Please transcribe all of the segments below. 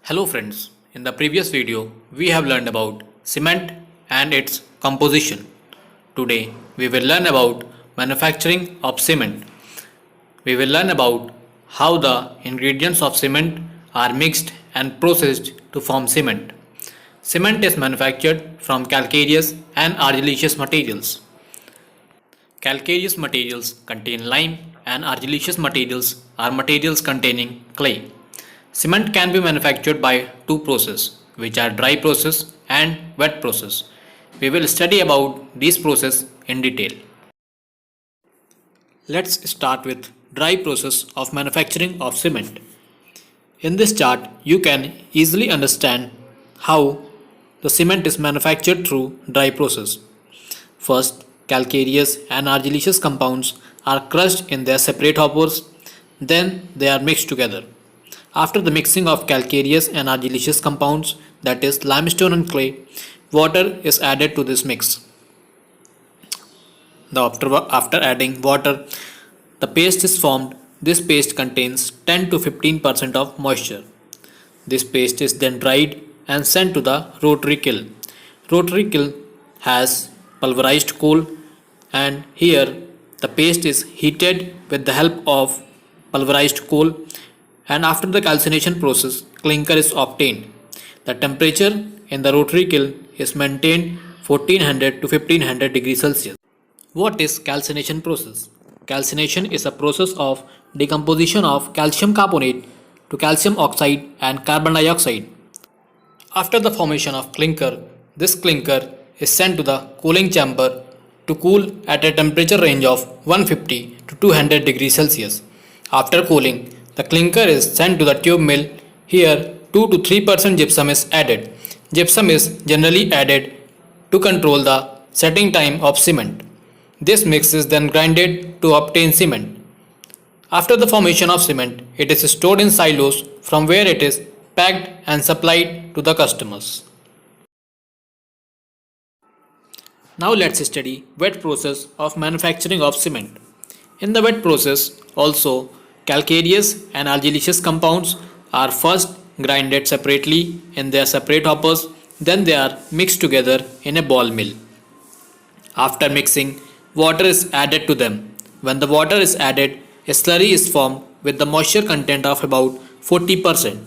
Hello friends, in the previous video we have learned about cement and its composition. Today we will learn about manufacturing of cement. We will learn about how the ingredients of cement are mixed and processed to form cement. Cement is manufactured from calcareous and argillaceous materials. Calcareous materials contain lime and argillaceous materials are materials containing clay. Cement can be manufactured by two processes, which are dry process and wet process. We will study about these processes in detail. Let's start with dry process of manufacturing of cement. In this chart, you can easily understand how the cement is manufactured through dry process. First, calcareous and argillaceous compounds are crushed in their separate hoppers, then they are mixed together. After the mixing of calcareous and argillaceous compounds, that is limestone and clay, water is added to this mix. After adding water, the paste is formed. This paste contains 10 to 15% of moisture. This paste is then dried and sent to the rotary kiln. Rotary kiln has pulverized coal, and here the paste is heated with the help of pulverized coal, and after the calcination process clinker is obtained. The temperature in the rotary kiln is maintained 1400 to 1500 degrees Celsius. What is calcination process? Calcination is a process of decomposition of calcium carbonate to calcium oxide and carbon dioxide. After the formation of clinker, this clinker is sent to the cooling chamber to cool at a temperature range of 150 to 200 degrees Celsius. After cooling, the clinker is sent to the tube mill. Here 2 to 3% gypsum is added. Gypsum is generally added to control the setting time of cement. This mix is then grinded to obtain cement. After the formation of cement, it is stored in silos from where it is packed and supplied to the customers. Now let's study wet process of manufacturing of cement. In the wet process also, calcareous and argillaceous compounds are first grinded separately in their separate hoppers, then they are mixed together in a ball mill. After mixing, water is added to them. When the water is added, a slurry is formed with the moisture content of about 40%.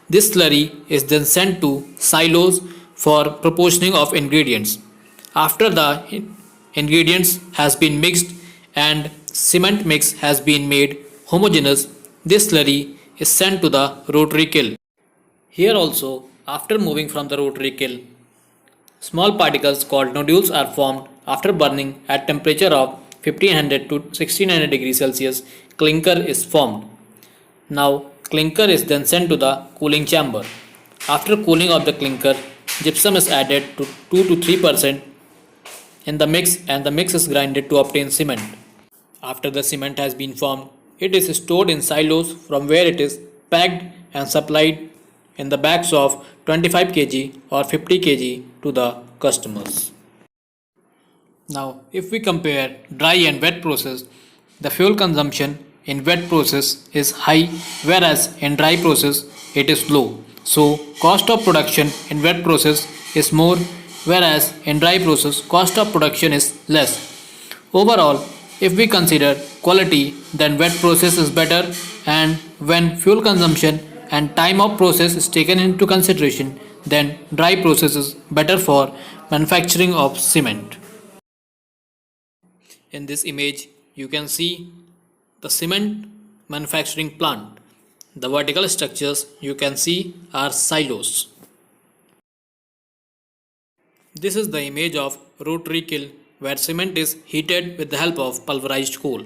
This slurry is then sent to silos for proportioning of ingredients. After the ingredients has been mixed and cement mix has been made homogeneous, this slurry is sent to the rotary kiln. Here also, after moving from the rotary kiln, small particles called nodules are formed after burning at temperature of 1500 to 1600 degrees Celsius. Clinker is formed. Now clinker is then sent to the cooling chamber. After cooling of the clinker, gypsum is added to 2 to 3% in the mix, and the mix is grinded to obtain cement. After the cement has been formed, it is stored in silos from where it is packed and supplied in the bags of 25 kg or 50 kg to the customers. Now, if we compare dry and wet process, the fuel consumption in wet process is high, whereas in dry process it is low. So, cost of production in wet process is more, whereas in dry process cost of production is less. Overall, if we consider quality, then wet process is better, and when fuel consumption and time of process is taken into consideration, then dry process is better for manufacturing of cement. In this image, you can see the cement manufacturing plant. The vertical structures you can see are silos. This is the image of rotary kiln where cement is heated with the help of pulverized coal.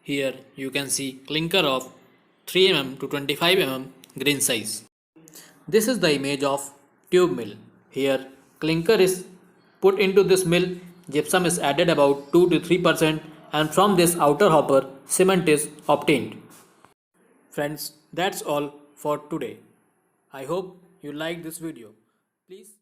Here you can see clinker of 3 mm to 25 mm grain size. This is the image of tube mill. Here clinker is put into this mill, gypsum is added about 2 to 3%, and from this outer hopper cement is obtained. Friends, that's all for today. I hope you like this video. Please